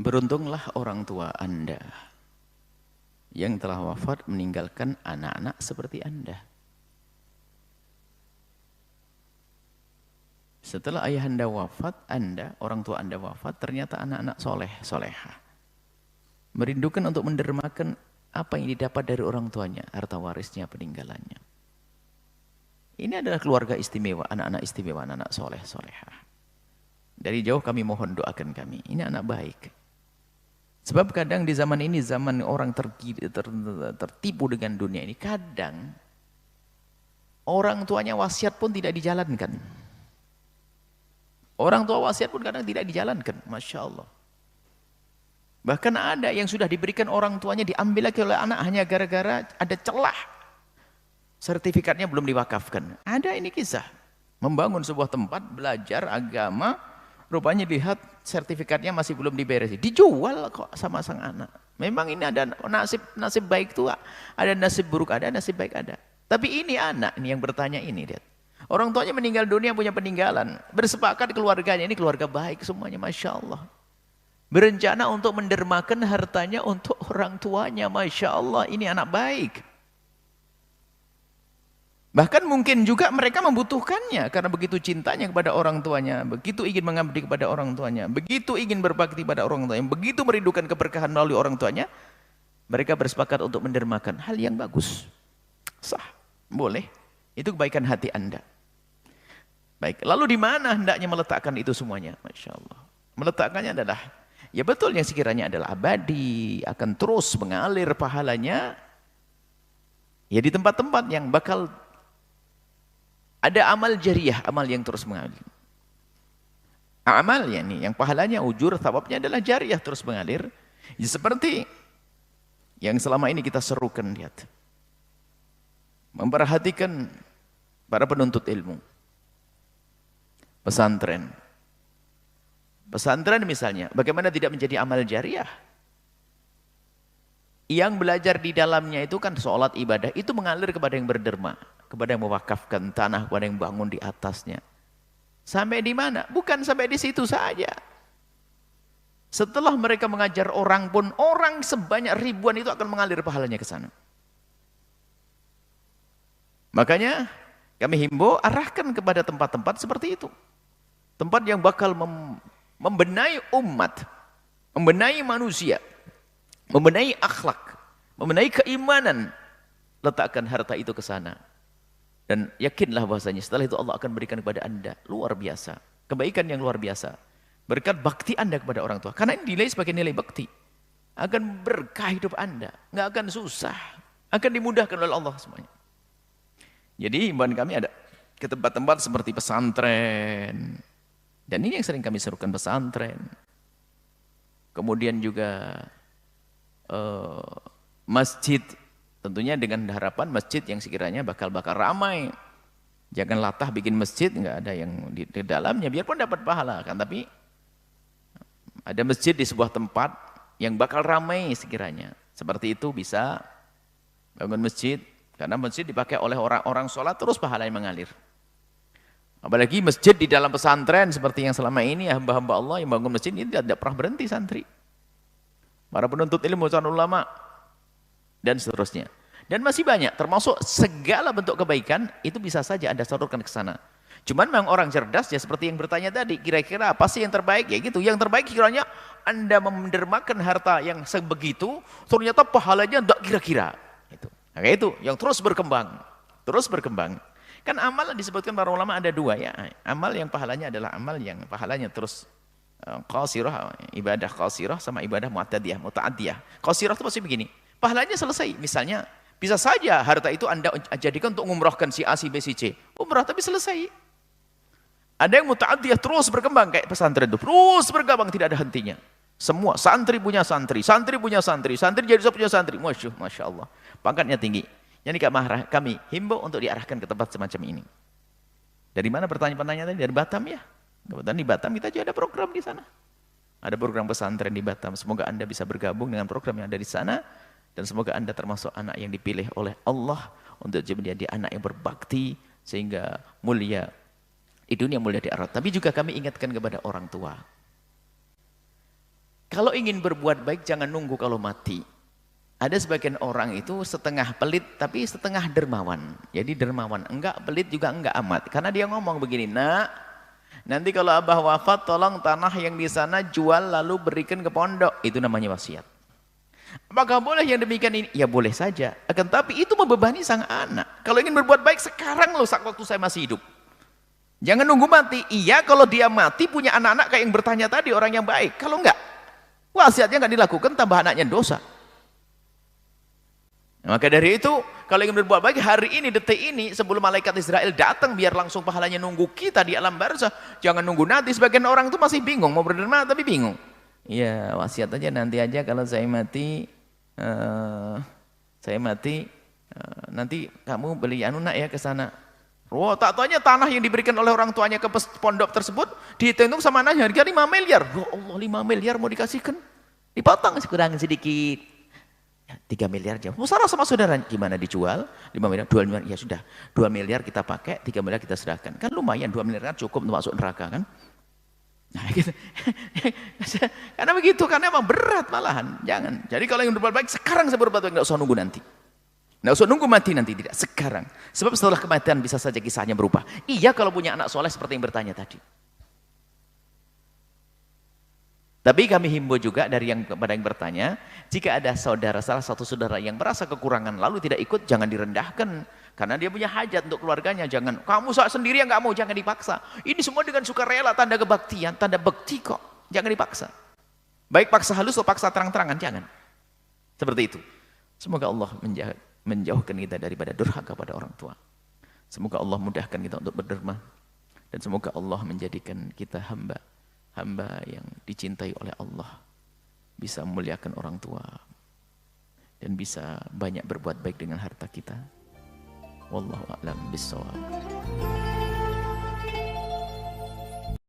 Beruntunglah orang tua Anda yang telah wafat meninggalkan anak-anak seperti Anda. Setelah ayah Anda wafat, orang tua Anda wafat, ternyata anak-anak soleh, soleha. Merindukan untuk mendermakan apa yang didapat dari orang tuanya, harta warisnya, peninggalannya. Ini adalah keluarga istimewa, anak-anak istimewa, anak-anak soleh, soleha. Dari jauh kami mohon doakan kami, ini anak baik. Sebab kadang di zaman ini, zaman orang tertipu dengan dunia ini, kadang orang tuanya wasiat pun tidak dijalankan. Orang tua wasiat pun kadang tidak dijalankan, Masya Allah. Bahkan ada yang sudah diberikan orang tuanya diambil lagi oleh anak hanya gara-gara ada celah. Sertifikatnya belum diwakafkan. Ada ini kisah. Membangun sebuah tempat, belajar agama, rupanya lihat sertifikatnya masih belum diberesin. Dijual kok sama sang anak. Memang ini ada nasib baik itu, ada nasib buruk, ada nasib baik ada. Tapi ini anak ini yang bertanya ini, lihat. Orang tuanya meninggal dunia punya peninggalan. Bersepakat keluarganya, ini keluarga baik semuanya, Masya Allah. Berencana untuk mendermakan hartanya untuk orang tuanya, Masya Allah, ini anak baik. Bahkan mungkin juga mereka membutuhkannya karena begitu cintanya kepada orang tuanya, begitu ingin mengabdi kepada orang tuanya, begitu ingin berbakti pada orang tuanya, begitu merindukan keberkahan melalui orang tuanya, mereka bersepakat untuk mendermakan. Hal yang bagus, sah, boleh. Itu kebaikan hati Anda. Baik, lalu di mana hendaknya meletakkan itu semuanya? Masya Allah. Meletakkannya adalah, ya betul yang sekiranya adalah abadi, akan terus mengalir pahalanya, ya di tempat-tempat yang bakal ada amal jariah, amal yang terus mengalir. Amal yang pahalanya, ujur, thawabnya adalah jariah terus mengalir. Ya, seperti yang selama ini kita serukan, lihat. Memperhatikan para penuntut ilmu. Pesantren. Pesantren misalnya, bagaimana tidak menjadi amal jariah? Yang belajar di dalamnya itu kan sholat ibadah, itu mengalir kepada yang berderma, kepada yang mewakafkan tanah, kepada yang bangun di atasnya. Sampai di mana? Bukan sampai di situ saja. Setelah mereka mengajar orang pun, orang sebanyak ribuan itu akan mengalir pahalanya ke sana. Makanya kami himbau, arahkan kepada tempat-tempat seperti itu. Tempat yang bakal membenahi umat, membenahi manusia, membenahi akhlak, membenahi keimanan. Letakkan harta itu ke sana. Dan yakinlah bahwasanya setelah itu Allah akan berikan kepada Anda luar biasa, kebaikan yang luar biasa. Berkat bakti Anda kepada orang tua. Karena ini dinilai sebagai nilai bakti. Akan berkah hidup Anda, nggak akan susah, akan dimudahkan oleh Allah semuanya. Jadi himbauan kami ada ke tempat-tempat seperti pesantren. Dan ini yang sering kami serukan, pesantren. Kemudian juga masjid, tentunya dengan harapan masjid yang sekiranya bakal ramai. Jangan latah bikin masjid, nggak ada yang di dalamnya, biarpun dapat pahala kan, tapi ada masjid di sebuah tempat yang bakal ramai sekiranya. Seperti itu bisa bangun masjid, karena masjid dipakai oleh orang-orang sholat terus pahala yang mengalir. Apalagi masjid di dalam pesantren seperti yang selama ini ya, hamba-hamba Allah yang bangun masjid ini tidak pernah berhenti santri. Para penuntut ilmu, calon ulama, dan seterusnya. Dan masih banyak, termasuk segala bentuk kebaikan, itu bisa saja Anda salurkan ke sana. Cuman memang orang cerdas, ya seperti yang bertanya tadi, kira-kira apa sih yang terbaik? Ya gitu, yang terbaik kiranya Anda mendermakan harta yang sebegitu, ternyata pahalanya tidak kira-kira. Nah, itu, yang terus berkembang. Terus berkembang. Kan amal disebutkan para ulama ada dua ya. Amal yang pahalanya adalah amal yang pahalanya terus qasirah, ibadah qasirah sama ibadah muta'addiyah. Qasirah itu pasti begini, pahalanya selesai. Misalnya, bisa saja harta itu Anda jadikan untuk ngumrahkan si A, si B, si C. Umrah tapi selesai. Ada yang muta'addiyah terus berkembang kayak pesantren itu. Terus berkembang tidak ada hentinya. Semua santri punya santri, santri punya santri, santri jadi punya santri. Masya Allah. Pangkatnya tinggi. Jadi kami himbau untuk diarahkan ke tempat semacam ini. Dari mana pertanyaan tadi? Dari Batam ya. Kebetulan di Batam kita juga ada program di sana. Ada program pesantren di Batam. Semoga Anda bisa bergabung dengan program yang ada di sana. Dan semoga Anda termasuk anak yang dipilih oleh Allah untuk menjadi anak yang berbakti sehingga mulia di dunia, mulia di akhirat. Tapi juga kami ingatkan kepada orang tua. Kalau ingin berbuat baik jangan nunggu kalau mati. Ada sebagian orang itu setengah pelit tapi setengah dermawan. Jadi dermawan, enggak pelit juga enggak amat. Karena dia ngomong begini, nak, nanti kalau abah wafat tolong tanah yang di sana jual lalu berikan ke pondok. Itu namanya wasiat. Apakah boleh yang demikian ini? Ya boleh saja. Akan tapi itu membebani sang anak. Kalau ingin berbuat baik sekarang loh, saat waktu saya masih hidup. Jangan nunggu mati. Iya kalau dia mati punya anak-anak kayak yang bertanya tadi, orang yang baik. Kalau enggak, wasiatnya enggak dilakukan, tambah anaknya dosa. Maka dari itu, kalau ingin berbuat baik hari ini, detik ini, sebelum malaikat Israel datang, biar langsung pahalanya nunggu kita di alam barzah. Jangan nunggu nanti. Sebagian orang itu masih bingung, mau berderma tapi bingung. Ya wasiat aja nanti aja kalau saya mati, nanti kamu beli anu nak ya ke sana. Oh, tak tanya tanah yang diberikan oleh orang tuanya ke pondok tersebut dihitung sama anaknya harga 5 miliar. Ya Allah, 5 miliar mau dikasihkan, dipotong kurang sedikit. 3 miliar aja. Musyawarah sama saudara, gimana dijual? 5 miliar, 2 miliar, ya sudah. 2 miliar kita pakai, 3 miliar kita serahkan. Kan lumayan, 2 miliar kan cukup untuk masuk neraka kan? Nah gitu. Karena begitu, karena emang berat malahan. Jangan. Jadi kalau yang berbuat baik, sekarang saya berbuat baik, nggak usah nunggu nanti. Nggak usah nunggu mati nanti, tidak. Sekarang. Sebab setelah kematian bisa saja kisahnya berubah. Iya kalau punya anak soleh seperti yang bertanya tadi. Tapi kami himbau juga dari yang kepada yang bertanya, jika ada saudara, salah satu saudara yang merasa kekurangan lalu tidak ikut, jangan direndahkan. Karena dia punya hajat untuk keluarganya. Jangan, kamu sendiri yang nggak mau, jangan dipaksa. Ini semua dengan sukarela, tanda kebaktian, tanda bekti kok. Jangan dipaksa. Baik paksa halus atau paksa terang-terangan, jangan. Seperti itu. Semoga Allah menjauhkan kita daripada durhaka pada orang tua. Semoga Allah mudahkan kita untuk berderma. Dan semoga Allah menjadikan kita hamba yang dicintai oleh Allah, bisa memuliakan orang tua dan bisa banyak berbuat baik dengan harta kita. Wallahu a'lam bishawab.